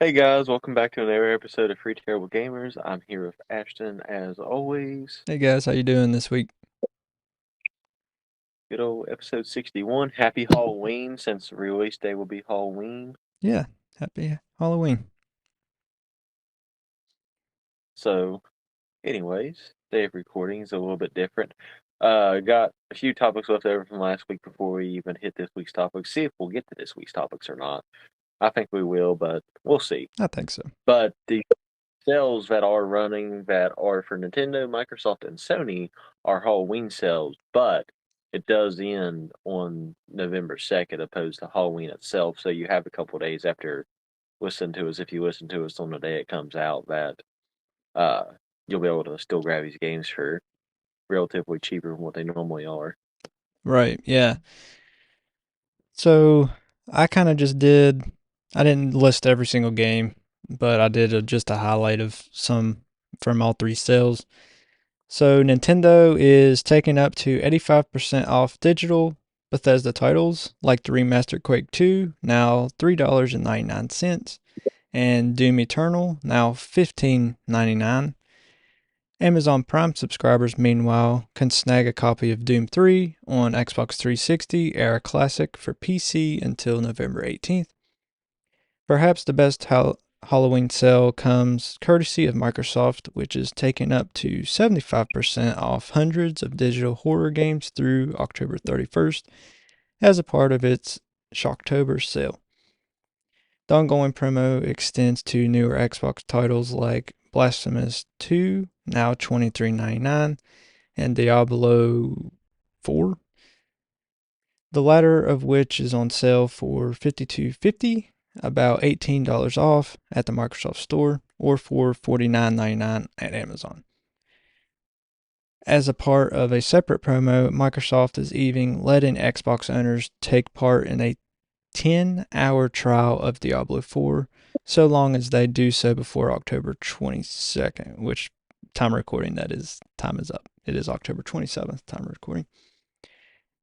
Hey guys, welcome back to another episode of Free Terrible Gamers. I'm here with Ashton as always. Hey guys, how you doing this week? Good old episode 61. Happy Halloween since the release day will be Halloween. Yeah, happy Halloween. So, anyways, day of recording is a little bit different. Got a few topics left over from last week before we even hit this week's topics. See if we'll get to this week's topics or not. I think we will, but we'll see. I think so. But the sales that are running that are for Nintendo, Microsoft, and Sony are Halloween sales, but it does end on November 2nd opposed to Halloween itself. So you have a couple days after listening to us, if you listen to us on the day it comes out, that uh, you'll be able to still grab these games for relatively cheaper than what they normally are. Right, yeah. So I kind of just did, I didn't list every single game, but I did just a highlight of some from all three sales. So Nintendo is taking up to 85% off digital Bethesda titles like the remastered Quake 2, now $3.99, and Doom Eternal, now $15.99. Amazon Prime subscribers, meanwhile, can snag a copy of Doom 3 on Xbox 360 Era Classic for PC until November 18th. Perhaps the best Halloween sale comes courtesy of Microsoft, which is taking up to 75% off hundreds of digital horror games through October 31st as a part of its Shocktober sale. The ongoing promo extends to newer Xbox titles like Blasphemous 2, now $23.99, and Diablo 4, the latter of which is on sale for $52.50, about $18 off at the Microsoft Store, or for $49.99 at Amazon. As a part of a separate promo, Microsoft is even letting Xbox owners take part in a 10-hour trial of Diablo 4, so long as they do so before October 22nd, which time recording that is, time is up. It is October 27th, time recording.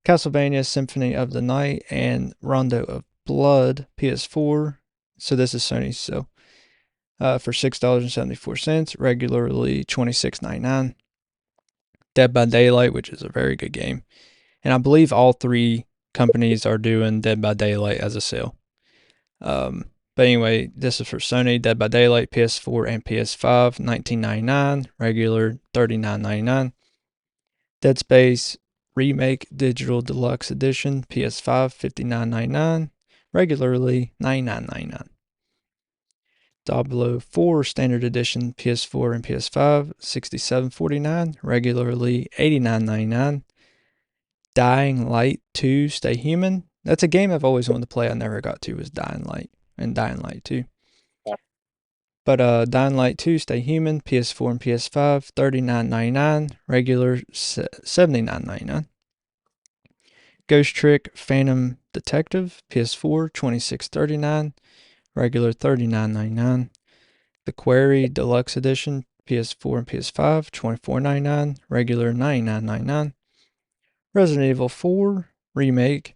Castlevania Symphony of the Night and Rondo of Blood PS4. So this is Sony's for $6.74, regularly $26.99. Dead by Daylight, which is a very good game. And I believe all three companies are doing Dead by Daylight as a sale. But anyway, this is for Sony, Dead by Daylight, PS4 and PS5, $19.99, regular $39.99. Dead Space Remake Digital Deluxe Edition, PS5, $59.99, regularly $99.99. Diablo 4 Standard Edition, PS4 and PS5, $67.49, regularly $89.99. Dying Light 2 Stay Human. That's a game I've always wanted to play. I never got to, was Dying Light and Dying Light 2. But Dying Light 2 Stay Human, PS4 and PS5, $39.99, regular $79.99. Ghost Trick Phantom Detective, PS4, $26.39, regular $39.99. The Quarry Deluxe Edition, PS4 and PS5, $24.99, regular $99.99. Resident Evil 4 Remake,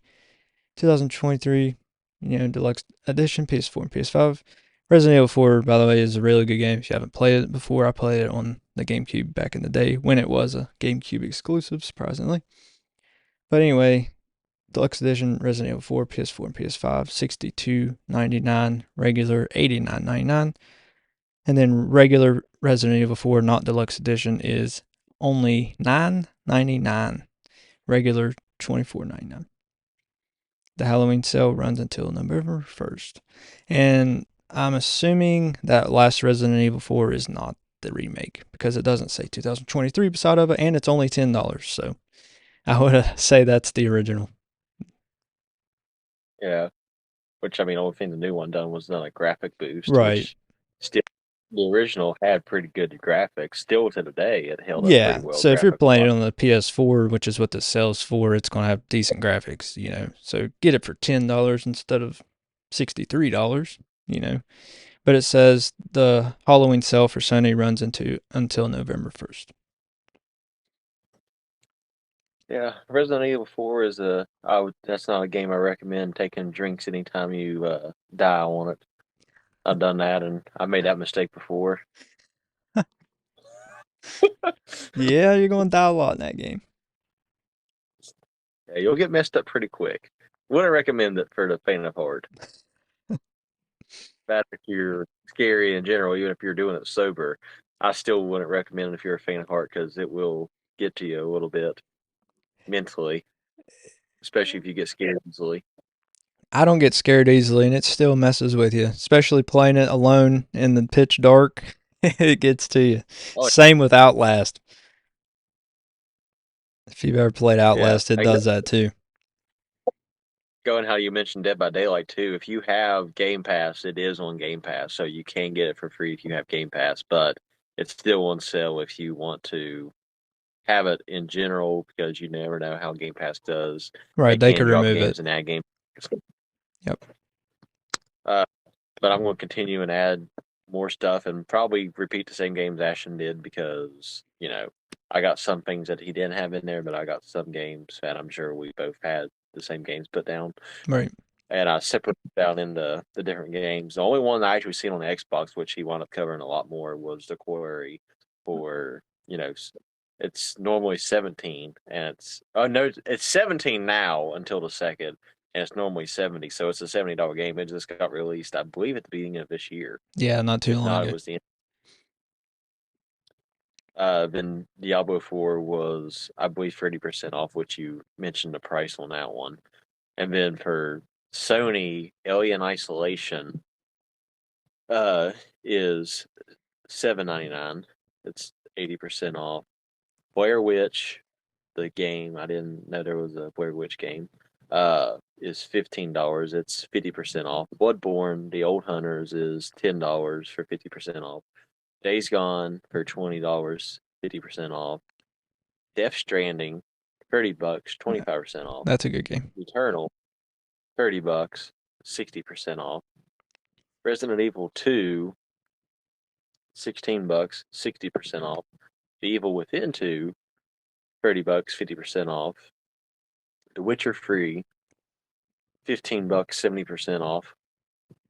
2023, Deluxe Edition, PS4 and PS5. Resident Evil 4, by the way, is a really good game. If you haven't played it before, I played it on the GameCube back in the day when it was a GameCube exclusive, surprisingly. But anyway, Deluxe Edition Resident Evil 4, PS4 and PS5, $62.99, regular $89.99. And then regular Resident Evil 4, not Deluxe Edition, is only $9.99, regular $24.99. The Halloween sale runs until November 1st. And I'm assuming that last Resident Evil 4 is not the remake because it doesn't say 2023 beside of it, and it's only $10. So I would say that's the original. Yeah, which I mean, only thing the new one done was done a graphic boost, Right. which still the original had pretty good graphics. Still to today, it held up pretty Yeah. well So if you're graphic playing wise. it on the PS4, which is what the sale's for, it's going to have decent graphics. So get it for $10 instead of $63. But it says the Halloween sale for Sony runs into until November 1st. Yeah, Resident Evil 4 is that's not a game I recommend taking drinks anytime you die on it. I've done that, and I made that mistake before. Yeah, you're going to die a lot in that game. Yeah, you'll get messed up pretty quick. Wouldn't recommend it for the faint of heart. Bad if you're scary in general, even if you're doing it sober. I still wouldn't recommend it if you're a faint of heart because it will get to you a little bit mentally, especially if you get scared easily. I don't get scared easily, and it still messes with you, especially playing it alone in the pitch dark. It gets to you. Oh Same with Outlast. If you've ever played yeah, Outlast, it exactly. does that too. Going how you mentioned Dead by Daylight too. If you have Game Pass, it is on Game Pass, so you can get it for free if you have Game Pass. But it's still on sale if you want to have it in general because you never know how Game Pass does. Right, They they can could drop remove it. games and add games. Yep. Uh, but I'm going to continue and add more stuff and probably repeat the same games Ashton did because, I got some things that he didn't have in there, but I got some games that I'm sure we both had the same games put down. Right. And I separated down into the different games. The only one I actually seen on the Xbox, which he wound up covering a lot more, was the Quarry for, it's normally 17 and it's oh no, it's 17 now until the second, and it's normally 70. So it's a $70 game. It just got released, I believe, at the beginning of this year. Yeah, not too If long not, it ago. was the then Diablo 4 was, I believe, 30% off, which you mentioned the price on that one. And then for Sony, Alien Isolation uh is $7.99. It's 80% off. Blair Witch, the game, I didn't know there was a Blair Witch game, is $15. It's 50% off. Bloodborne, The Old Hunters is $10 for 50% off. Days Gone for $20, 50% off. Death Stranding, $30, 25% off. That's a good game. Eternal, $30, 60% off. Resident Evil 2, $16, 60% off. The Evil Within 2, $30, 50% off. The Witcher Free, $15, 70% off.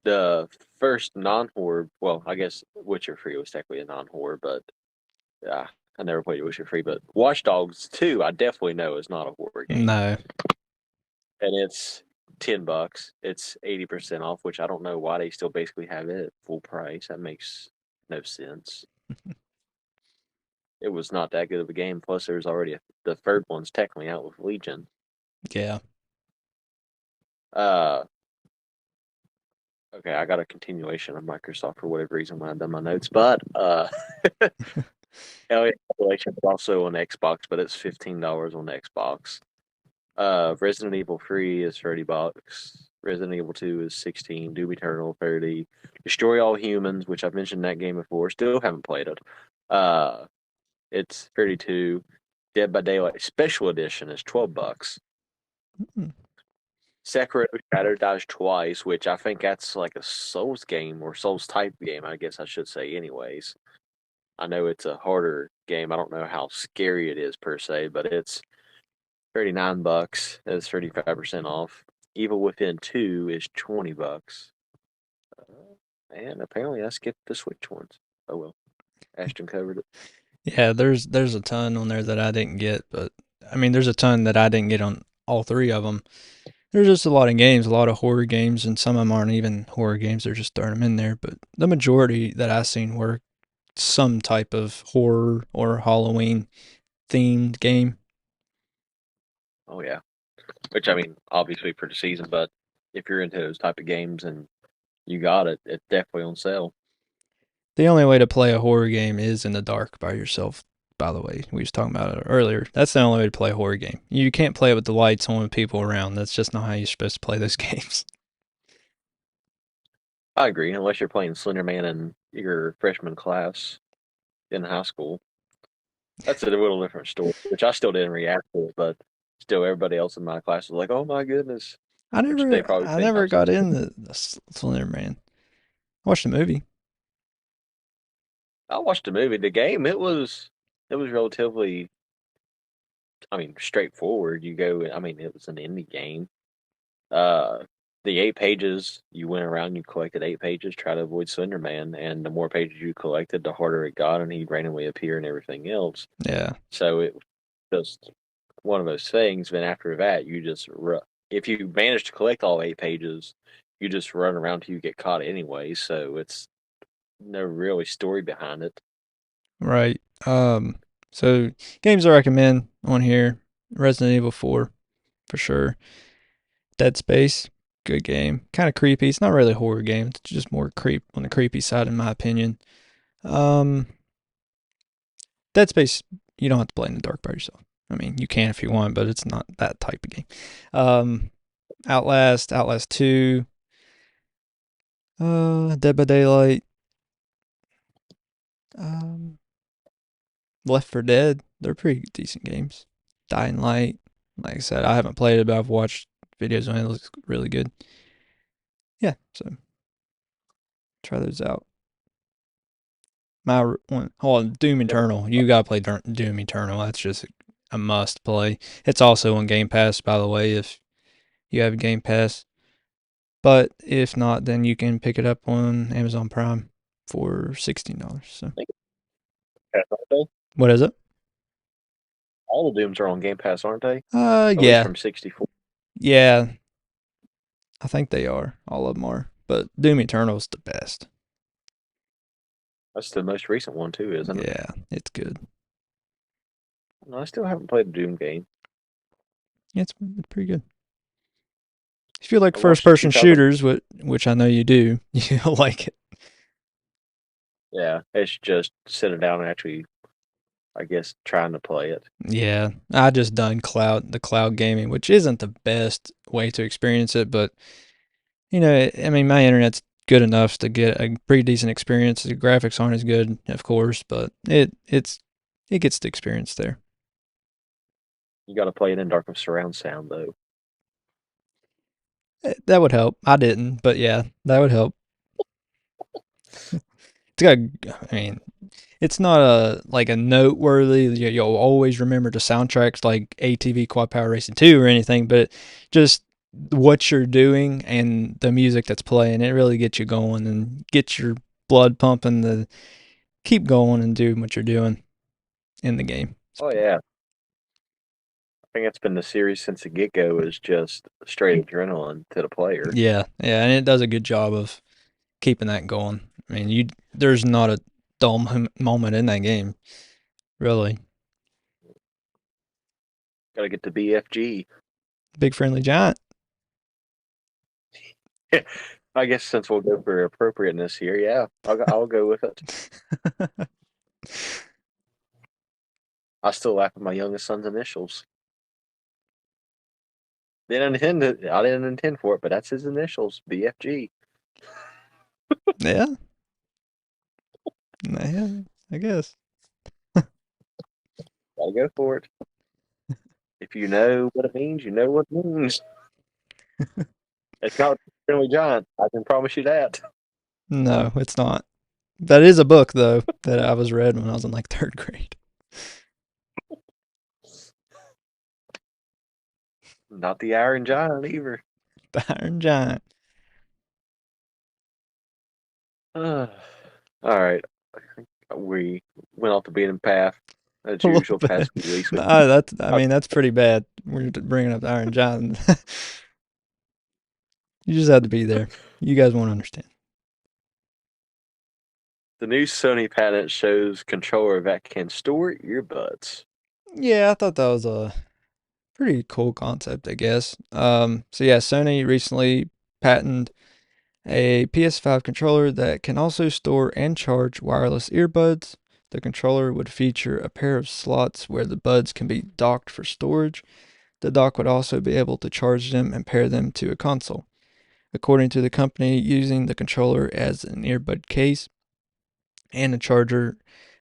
The first non-horror, well, I guess Witcher Free was technically a non-horror, but I never played Witcher Free. But Watch Dogs 2, I definitely know is not a horror game, No. and it's $10. It's 80% off, which I don't know why they still basically have it at full price. That makes no sense. It was not that good of a game. Plus, there's already the third one's technically out with Legion. Yeah. Uh, okay, I got a continuation of Microsoft for whatever reason when I've done my notes, but Alien Isolation is also on Xbox, but it's $15 on Xbox. Resident Evil 3 is $30. Resident Evil 2 is 16. Doom Eternal 30. Destroy All Humans, which I've mentioned that game before. Still haven't played it. It's 32. Dead by Daylight Special Edition is $12. Hmm. Sekiro Shadow Dies Twice, which I think that's like a Souls game or Souls type game, I guess I should say, anyways. I know it's a harder game. I don't know how scary it is per se, but it's $39. It's 35% off. Evil Within 2 is $20. And apparently I skipped the Switch ones. Oh well. Ashton covered it. Yeah, there's a ton on there that I didn't get, but I mean, there's a ton that I didn't get on all three of them. There's just a lot of games, a lot of horror games, and some of them aren't even horror games. They're just throwing them in there. But the majority that I seen were some type of horror or Halloween themed game. Oh yeah. Which I mean, obviously for the season, but if you're into those type of games and you got it, it's definitely on sale. The only way to play a horror game is in the dark by yourself. By the way, we was talking about it earlier. That's the only way to play a horror game. You can't play it with the lights on with people around. That's just not how you're supposed to play those games. I agree, unless you're playing Slender Man in your freshman class in high school. That's a little different story, which I still didn't react to it, but still everybody else in my class was like, "Oh my goodness," which they probably I think never I'm so got in stupid. the Slender Man. I watched the movie. I watched the movie. The game, it was relatively, I mean, straightforward. You go, I mean, it was an indie game. Uh, the 8 pages, you went around, you collected 8 pages, try to avoid Slenderman, and the more pages you collected, the harder it got, and he'd randomly appear and everything else. Yeah. So it was just one of those things. But after that, if you manage to collect all 8 pages, you just run around till you get caught anyway. So it's no really story behind it. Right. So games I recommend on here: Resident Evil 4 for sure. Dead Space, good game. Kind of creepy. It's not really a horror game. It's just more creep on the creepy side, in my opinion. Um, Dead Space, you don't have to play in the dark by yourself. I mean, you can if you want, but it's not that type of game. Um, Outlast 2, Dead by Daylight, um, Left 4 Dead. They're pretty decent games. Dying Light, like I said, I haven't played it, but I've watched videos on it. It looks really good. Yeah, so try those out. My one, oh, Doom Yep. Eternal. You gotta play Doom Eternal. That's just a must play. It's also on Game Pass, by the way, if you have Game Pass. But if not, then you can pick it up on Amazon Prime for $16. So what is it? All the Dooms are on Game Pass, aren't they? At least Yeah, from 64. yeah. I think they are. All of them are. But Doom Eternal is the best. That's the most recent one too, isn't it? Yeah, it's good. No, I still haven't played a Doom game. Yeah, it's pretty good. If you like I first watched the person 2000. shooters, which I know you do, you'll like it. Yeah, it's just sitting down and actually, I guess, trying to play it. Yeah, I just done the cloud gaming, which isn't the best way to experience it, but I mean, my internet's good enough to get a pretty decent experience. The graphics aren't as good, of course, but it gets the experience there. You got to play it in dark with surround sound though. That would help. I didn't, but yeah, that would help. It's got, I mean, it's not a like a noteworthy. You'll always remember the soundtracks like ATV Quad Power Racing 2 or anything, but just what you're doing and the music that's playing, it really gets you going and gets your blood pumping to keep going and do what you're doing in the game. Oh yeah, I think it's been the series since the get go is just straight adrenaline to the player. Yeah, yeah, and it does a good job of keeping that going. I mean, there's not a dull moment in that game, really. Got to get to BFG. Big friendly giant. I guess since we'll go for appropriateness here, yeah, I'll go with it. I still laugh at my youngest son's initials. I didn't intend for it, but that's his initials, BFG. Yeah, yeah, I guess. I'll go for it. If you know what it means, you know what it means. It's not friendly giant. I can promise you that. No, it's not. That is a book though that I was read when I was in like third grade. Not the Iron Giant either. The Iron Giant. All right, we went off the beaten path as A little usual bit. past few weeks. No, I mean, that's pretty bad. We're bringing up the Iron Giant. You just had to be there. You guys won't understand. The new Sony patent shows controller that can store earbuds. Yeah, I thought that was a pretty cool concept, I guess. So yeah, Sony recently patented a PS5 controller that can also store and charge wireless earbuds. The controller would feature a pair of slots where the buds can be docked for storage. The dock would also be able to charge them and pair them to a console. According to the company, using the controller as an earbud case and a charger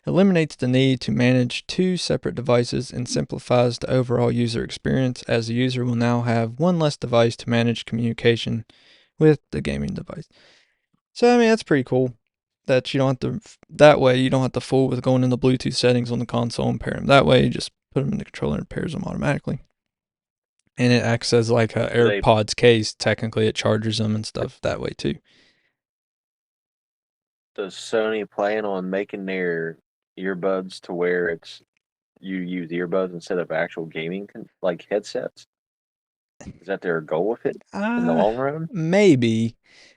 eliminates the need to manage two separate devices and simplifies the overall user experience, as the user will now have one less device to manage communication with the gaming device. So I mean, that's pretty cool. That you don't have to. That way, you don't have to fool with going in the Bluetooth settings on the console and pair them. That way, you just put them in the controller and it pairs them automatically. And it acts as like a Do they AirPods case. Technically, it charges them and stuff that way too. does Sony plan on making their earbuds to where it's you use earbuds instead of actual gaming like headsets? Is that their goal with it in the Uh, long run? maybe.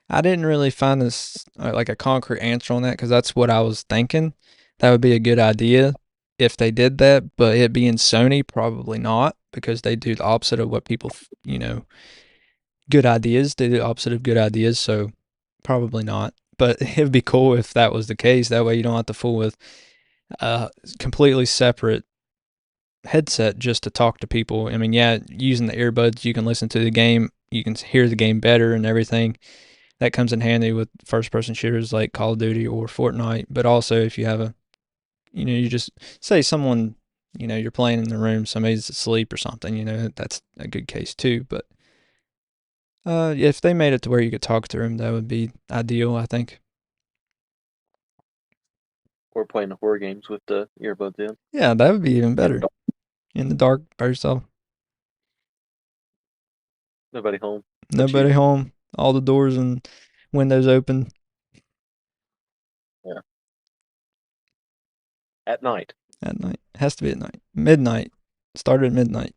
I didn't really find this like a concrete answer on that because that's what I was thinking. That would be a good idea if they did that, but it being Sony, probably not because they do the opposite of what people, good ideas. They do the opposite of good ideas, so probably not. But it would be cool if that was the case. That way you don't have to fool with a completely separate headset just to talk to people. I mean, yeah, using the earbuds, you can listen to the game, you can hear the game better and everything. That comes in handy with first person shooters like Call of Duty or Fortnite. But also, if you have you just say someone, you're playing in the room, somebody's asleep or something, that's a good case too. But if they made it to where you could talk to them, that would be ideal, I think. Or playing the horror games with the earbuds Yeah, that would be even in the better. dark, In the dark by yourself, nobody home but you? nobody home, all the doors and windows open Yeah, at night, at night. It has to be at night. Midnight. Started at midnight.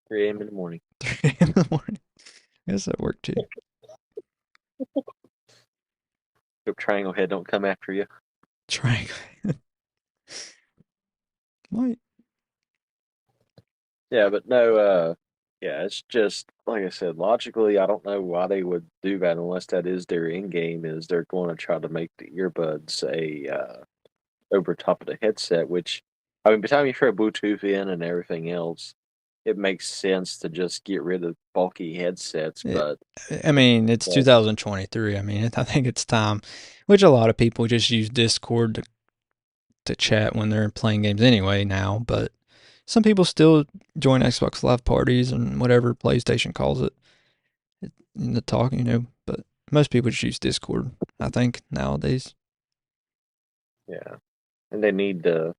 3 a.m. in the morning. 3 a.m. in the morning. I guess that worked too. Hope Triangle Head don't come after you. Triangle. Might. Yeah, but no, yeah, it's just like I said, logically, I don't know why they would do that unless that is their end game is they're going to try to make the earbuds a over top of the headset, which I mean, by the time you throw Bluetooth in and everything else, it makes sense to just get rid of bulky headsets. It, But I mean, it's that, 2023. I mean, I think it's time, which a lot of people just use Discord to chat when they're playing games anyway now, but some people still join Xbox Live parties and whatever PlayStation calls it in the talk, but most people just use Discord, I think, nowadays. yeah, and they need to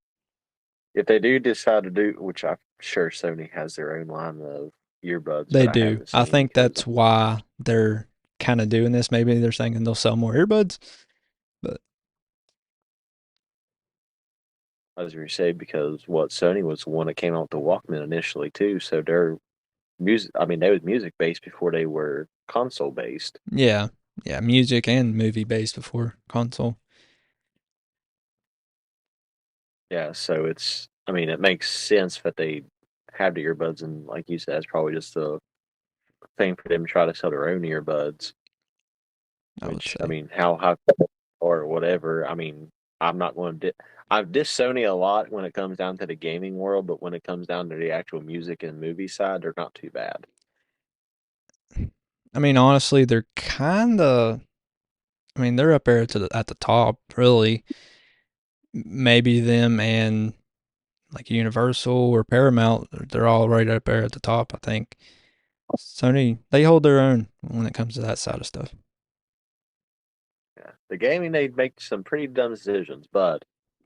if they do decide to do, which I'm sure Sony has their own line of earbuds, They but I do. haven't I seen think because that's why they're kind of doing this. Maybe they're thinking they'll sell more earbuds, but as you say, because what Sony was the one that came out with the Walkman initially too, so their music. I mean, they was music based before they were console based. yeah, yeah, music and movie based before console. Yeah, so it's. I mean, it makes sense that they have the earbuds, and like you said, it's probably just a thing for them to try to sell their own earbuds. I would Which I say. mean, how high or whatever. I mean, I'm not going to. I've dissed Sony a lot when it comes down to the gaming world, but when it comes down to the actual music and movie side, they're not too bad. I mean, honestly, they're kind of. I mean, they're up there at the top, really. Maybe them and like Universal or Paramount, they're all right up there at the top. I think Sony they hold their own when it comes to that side of stuff. Yeah, the gaming they make some pretty dumb decisions, but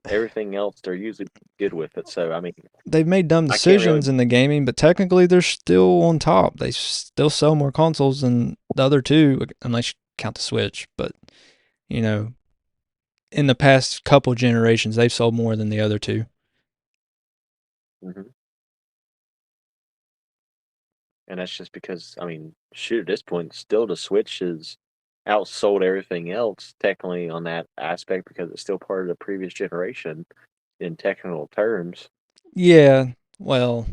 everything else they're usually good with it. So I mean, They've made dumb I can't really. decisions in the gaming, but technically they're still on top. They still sell more consoles than the other two, unless you count the Switch. But you know, in the past couple generations, they've sold more than the other two. Mhm. And that's just because I mean, shoot, at this point, still the Switch is outsold everything else technically on that aspect because it's still part of the previous generation in technical terms. Yeah, well,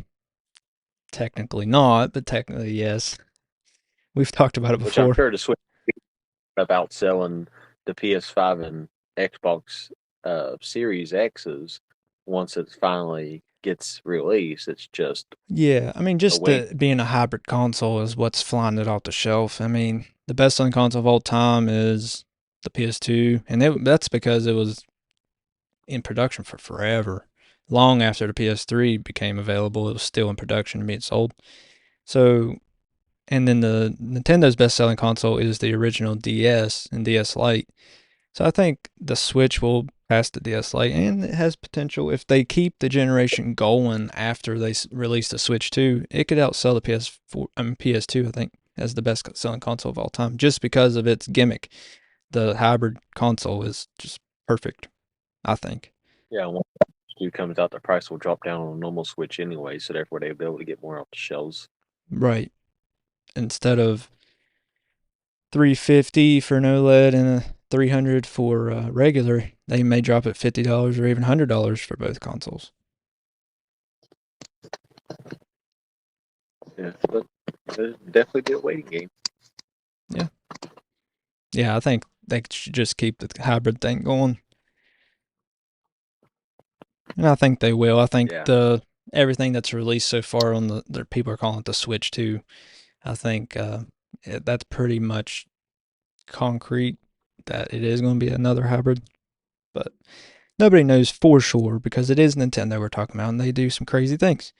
technically not, but technically yes. We've talked about it Which I'm before. sure the Switch of outselling the PS5 and Xbox Series X's once it finally gets released. It's just Yeah, I mean, a just wait. being a hybrid console is what's flying it off the shelf. I mean, the best selling console of all time is the PS2, and that's because it was in production for forever. Long after the PS3 became available, it was still in production and being sold. So, and then the Nintendo's best selling console is the original DS and DS Lite. So I think the Switch will pass the DS Lite, and it has potential if they keep the generation going after they release the Switch 2. It could outsell the PS4, PS2. I think as the best selling console of all time, just because of its gimmick. The hybrid console is just perfect, I think. Yeah, when two comes out, the price will drop down on a normal Switch anyway, so therefore they'll be able to get more off the shelves. Right. Instead of 350 for an OLED and a 300 for regular, they may drop it $50 or even $100 for both consoles. Yeah, but it'll definitely be a waiting game. Yeah. Yeah, I think they should just keep the hybrid thing going. And I think they will. I think Yeah, the everything that's released so far on the people are calling it the Switch 2. I think that's pretty much concrete that it is going to be another hybrid, but nobody knows for sure because it is Nintendo we're talking about and they do some crazy things.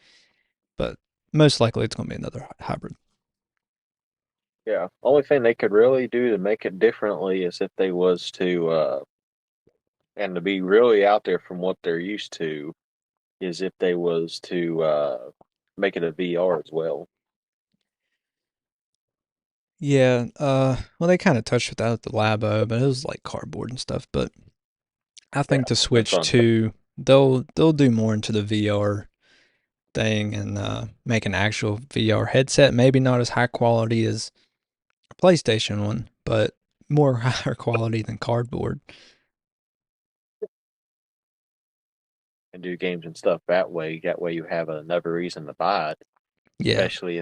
But most likely it's going to be another hybrid. yeah. Only thing they could really do to make it differently is if they was to, and to be really out there from what they're used to, is if they was to make it a VR as well. Yeah, well they kind of touched with that at the Labo, but it was like cardboard and stuff. But I Yeah, think the that's Switch what I'm saying. 2, they'll do more into the VR thing and make an actual VR headset. Maybe not as high quality as a PlayStation one, but more higher quality than cardboard. And do games and stuff that way. That way you have another reason to buy it, Yeah, especially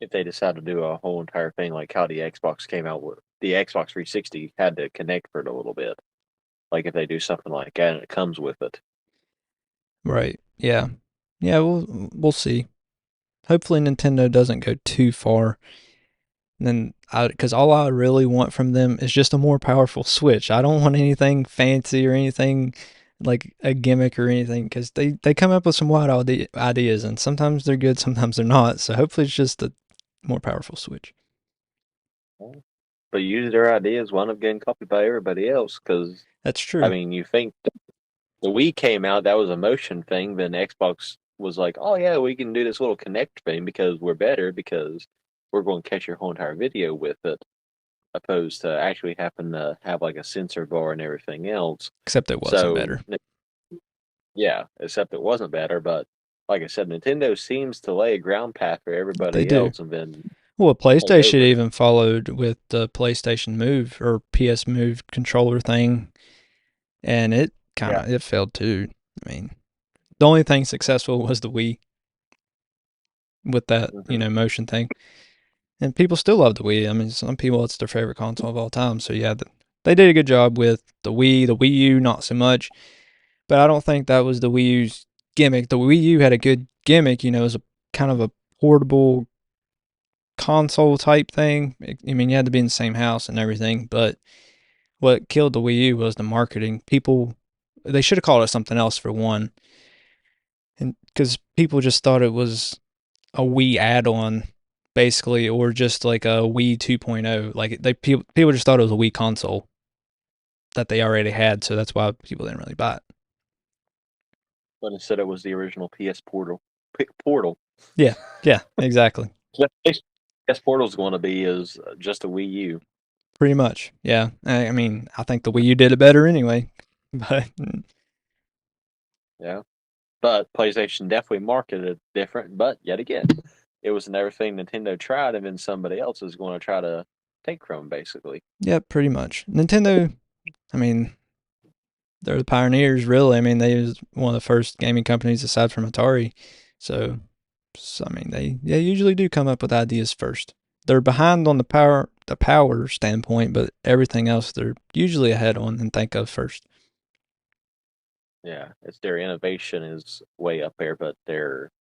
if they decide to do a whole entire thing like how the Xbox came out with the Xbox 360 had to connect for it a little bit. Like if they do something like that and it comes with it. right. Yeah, yeah. We'll see. Hopefully Nintendo doesn't go too far. And then, because all I really want from them is just a more powerful Switch. I don't want anything fancy or anything like a gimmick or anything because they come up with some wild ideas and sometimes they're good, sometimes they're not. So hopefully it's just a more powerful Switch. But usually their ideas wind up getting copied by everybody else because That's I true. mean you think the Wii came out, that was a motion thing, then Xbox was like, oh yeah, we can do this little connect thing because we're better because we're going to catch your whole entire video with it, opposed to actually having to have like a sensor bar and everything else. Except it wasn't So better. yeah, except it wasn't better, but like I said, Nintendo seems to lay a ground path for They everybody do. else and then Well, take PlayStation over. even followed with the PlayStation Move or PS Move controller thing, and it kind Yeah. of it failed too. I mean, the only thing successful was the Wii with that Hmm. motion thing. And people still love the Wii. I mean, some people it's their favorite console of all time. So yeah, they did a good job with the Wii. The Wii U, not so much. But I don't think that was the Wii U's gimmick. The Wii U had a good gimmick. It was a kind of a portable console type thing. I mean, you had to be in the same house and everything. But what killed the Wii U was the marketing. They should have called it something else for one, and because people just thought it was a Wii add-on basically or just like a Wii 2.0. Like people just thought it was a Wii console that they already had, so that's why people didn't really buy it. But instead it was the original PS Portal. Yeah. Yeah, exactly. So PS Portal's going to be is just a Wii U. Pretty much. Yeah. I mean, I think the Wii U did it better anyway. But Yeah. But PlayStation definitely marketed it different. But yet again, it was another thing Nintendo tried, and then somebody else is going to try to take from, basically. yeah, pretty much. Nintendo, I mean, they're the pioneers really. I mean, they was one of the first gaming companies aside from Atari. So I mean, they usually do come up with ideas first. They're behind on the power standpoint, but everything else they're usually ahead on and think of first. Yeah, it's their innovation is way up there, but their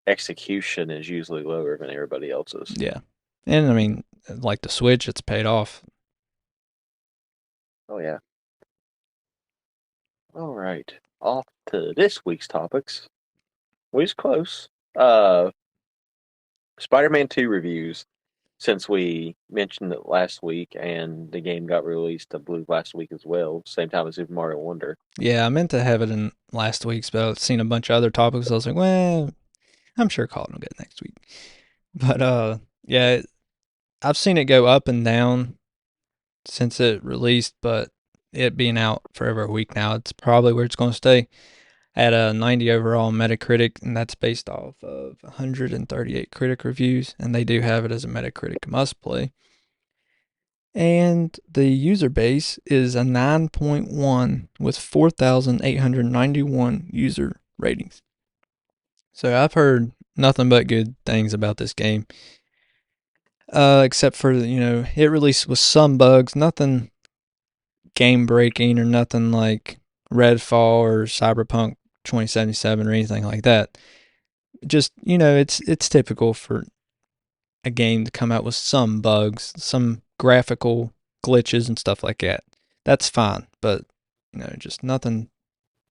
execution is usually lower than everybody else's. Yeah, and I mean, like the Switch, it's paid off. Oh yeah. All right. Off to this week's topics. We was close. Spider-Man 2 reviews. since we mentioned it last week, and the game got released, I believe, last week as well, same time as Super Mario Wonder. Yeah, I meant to have it in last week's, but I've seen a bunch of other topics. I was like, well, I'm sure Colin will get it next week. But yeah, I've seen it go up and down since it released, but it being out for over a week now, it's probably where it's going to stay at a 90 overall Metacritic, and that's based off of 138 critic reviews, and they do have it as a Metacritic must play. And the user base is a 9.1 with 4,891 user ratings. So I've heard nothing but good things about this game. Except for, it released with some bugs, nothing game breaking or nothing like Redfall or Cyberpunk 2077 or anything like that. Just, it's typical for a game to come out with some bugs, some graphical glitches and stuff like that. That's fine, but just nothing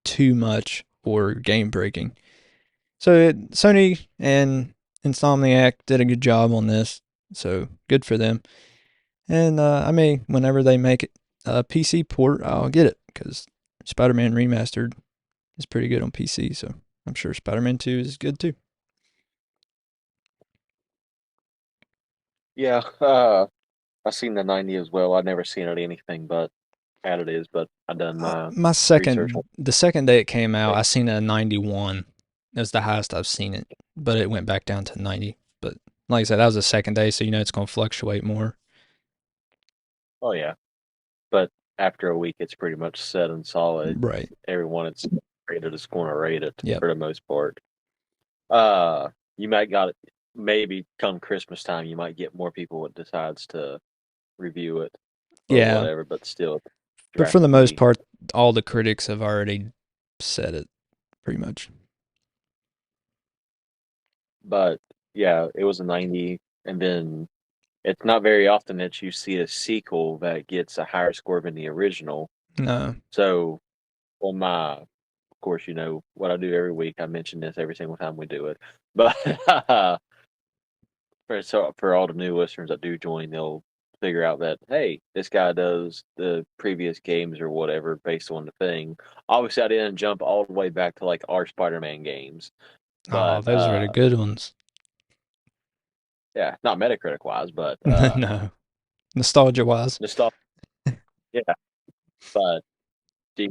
too much or game breaking. So Sony and Insomniac did a good job on this, so good for them. And I may, whenever they make it a PC port, I'll get it because Spider-Man Remastered is pretty good on PC. So I'm sure Spider-Man 2 is good too. Yeah, I've seen the 90 as well. I've never seen it anything but as it is, but I've done my research on The second day it came out, it. I seen a 91. It was the highest I've seen it, but it went back down to 90. But like I said, that was the second day, so it's going to fluctuate more. Oh yeah, but after a week, it's pretty much set and solid. Right. Everyone it's rated is going to rate it Yep. for the most part. You might got it. Maybe come Christmas time, you might get more people that decides to review it or Yeah. whatever. But still, But for the most drastically. part, all the critics have already said it pretty much. But yeah, it was a 90, and then it's not very often that you see a sequel that gets a higher score than the original. No. So, on my, of course, what I do every week. I mention this every single time we do it. But for all the new listeners that do join, they'll figure out that hey, this guy does the previous games or whatever based on the thing. Obviously, I didn't jump all the way back to like our Spider-Man games, Oh, but those were the good ones. yeah, not Metacritic wise, but No. Nostalgia wise. nostalgia. Yeah, but the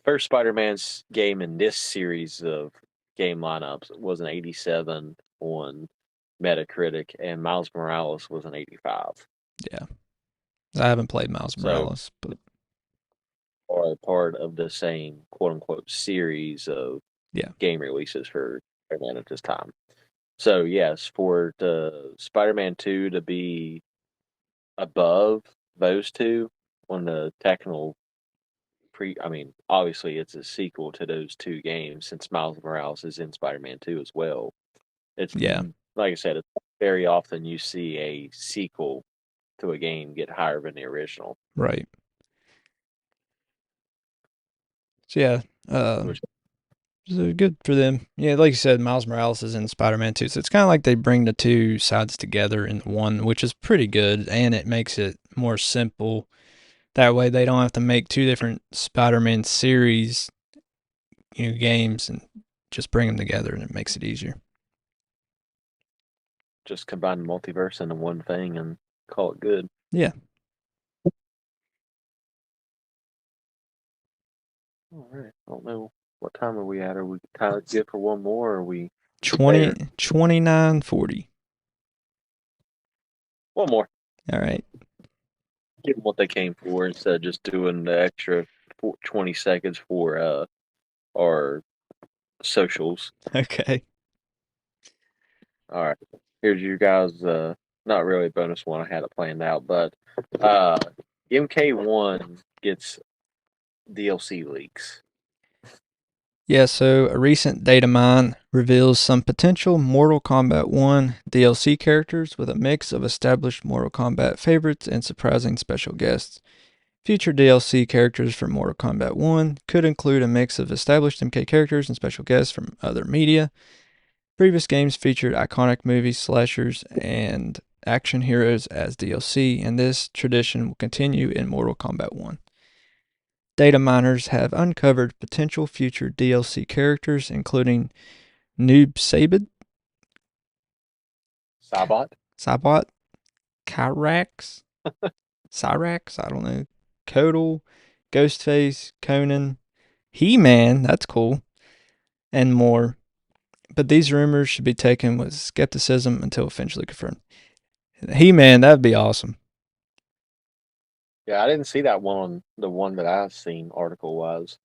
first Spider-Man's game in this series of game lineups was an 87 on Metacritic, and Miles Morales was an 85. Yeah. I haven't played Miles So, Morales, but are part of the same quote unquote series of yeah. game releases for Spider-Man at this time. So, yes, for the Spider-Man 2 to be above those two on the technical I mean, obviously it's a sequel to those two games since Miles Morales is in Spider-Man 2 as well. It's Yeah. like I said, it's very often you see a sequel to a game get higher than the original. Right. So yeah, Which so good for them. Yeah, like you said, Miles Morales is in Spider-Man 2, so it's kind of like they bring the two sides together in one, which is pretty good, and it makes it more simple. That way, they don't have to make two different Spider-Man series, games, and just bring them together, and it makes it easier. just combine the multiverse into one thing and call it good. Yeah. All right. I don't know what time are we at. Are we tied good for one more? Or are we 20, there? 29:40. One more. All right. Give them what they came for instead of just doing the extra 20 seconds for our socials. Okay. All right. Here's your guys' not really a bonus one. I had it planned out, but MK1 gets DLC leaks. Yeah, so a recent data mine reveals some potential Mortal Kombat 1 DLC characters with a mix of established Mortal Kombat favorites and surprising special guests. Future DLC characters for Mortal Kombat 1 could include a mix of established MK characters and special guests from other media. Previous games featured iconic movie slashers and action heroes as DLC, and this tradition will continue in Mortal Kombat 1. Data miners have uncovered potential future DLC characters, including Noob Sabot. Sabot, Kyrax, Cyrax, I don't know, Kodal, Ghostface, Conan, He-Man, that's cool, and more. But these rumors should be taken with skepticism until eventually confirmed. He-Man, that'd be awesome. Yeah, I didn't see that one on the one that I've seen article wise.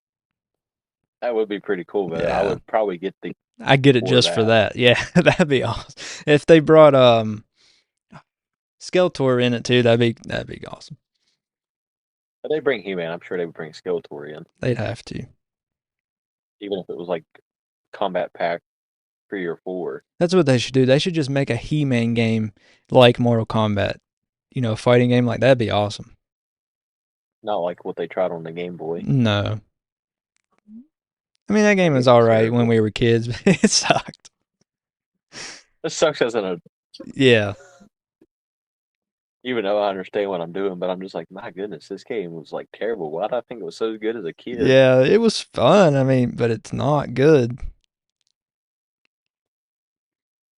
That would be pretty cool, but I Yeah, would probably get the I get it for just for that. that. Yeah, that'd be awesome. If they brought Skeletor in it too, that'd be awesome. But they bring He-Man. I'm sure they would bring Skeletor in, They'd have to. even if it was like Combat Pack 3 or 4. That's what they should do. They should just make a He-Man game like Mortal Kombat. You know, a fighting game like that'd be awesome. Not like what they tried on the Game Boy. No, I mean that That game was game all was right when terrible. we were kids, but it sucked. It sucks as an Yeah, even though I understand what I'm doing, but I'm just like, my goodness, this game was like terrible. Why did I think it was so good as a kid? yeah, it was fun. I mean, but it's not good.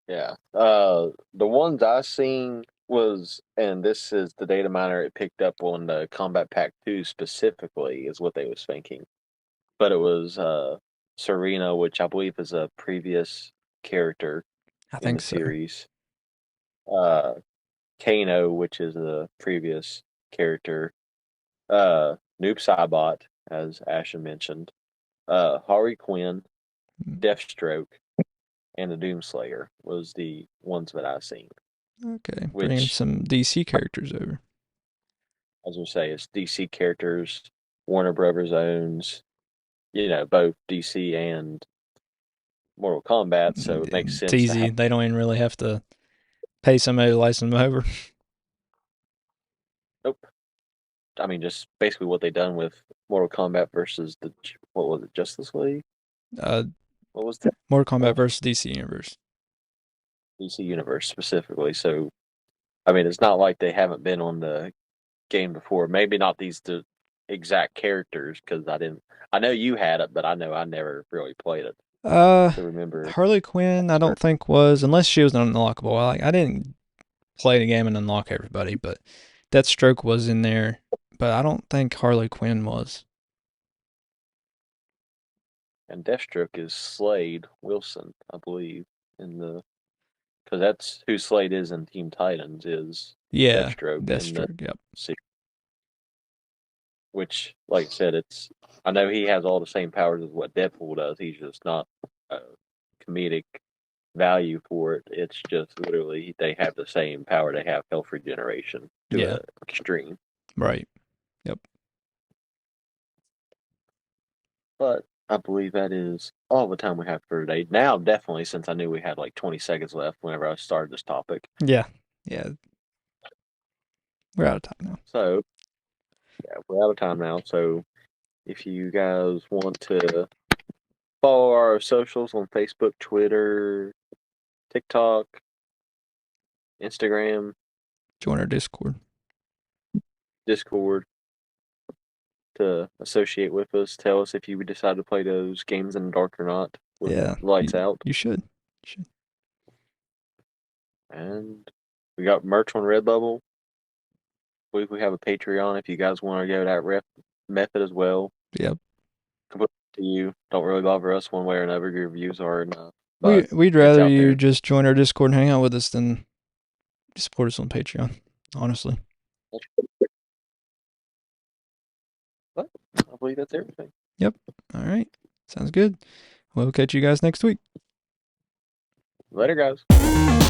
Yeah. The ones I seen was, and this is the data miner it picked up on the Combat Pack 2 specifically, is what they was thinking. But it was Serena, which I believe is a previous character I in the think so. series. Uh, Kano, which is a previous character. Noob Saibot, as Ashen mentioned. Harley Quinn, Deathstroke, and the Doomslayer was the ones that I seen. Okay, bringing Which, some DC characters over. as we say, is DC characters. Warner Brothers owns, both DC and Mortal Kombat, so it makes It's sense to have. easy. They don't even really have to pay somebody to license them over. Nope. I mean, just basically what they done with Mortal Kombat versus what was it, Justice League? Uh, What was that? Mortal Kombat versus DC Universe. DC Universe specifically. So, I mean, it's not like they haven't been on the game before. Maybe not the exact characters because I didn't. I know you had it, but I know I never really played it Uh, to remember Harley Quinn, I don't certain. think was unless she was an unlockable. I didn't play the game and unlock everybody, but Deathstroke was in there. But I don't think Harley Quinn was. And Deathstroke is Slade Wilson, I believe, in the because that's who Slade is in Team Titans is Yeah, Deathstroke in the Deathstroke. Yep. series. Which, like I said, I know he has all the same powers as what Deadpool does. He's just not comedic value for it. It's just literally they have the same power. They have health regeneration to Yeah. an extreme. Right. Yep. But I believe that is all the time we have for today. Now, definitely, since I knew we had like 20 seconds left whenever I started this topic. Yeah. Yeah. We're out of time now. So, yeah, we're out of time now. So, if you guys want to follow our socials on Facebook, Twitter, TikTok, Instagram, Join our Discord. Discord to associate with us, tell us if you would decide to play those games in the dark or not with Yeah. lights out. You should. And we got merch on Redbubble. I believe we have a Patreon if you guys want to go that method as well. Yep. Completely to you. Don't really bother us one way or another. Your reviews are enough. We But we'd it's rather out you there. just join our Discord and hang out with us than support us on Patreon. Honestly. But I believe that's everything. Yep. All right. Sounds good. We'll catch you guys next week. Later, guys.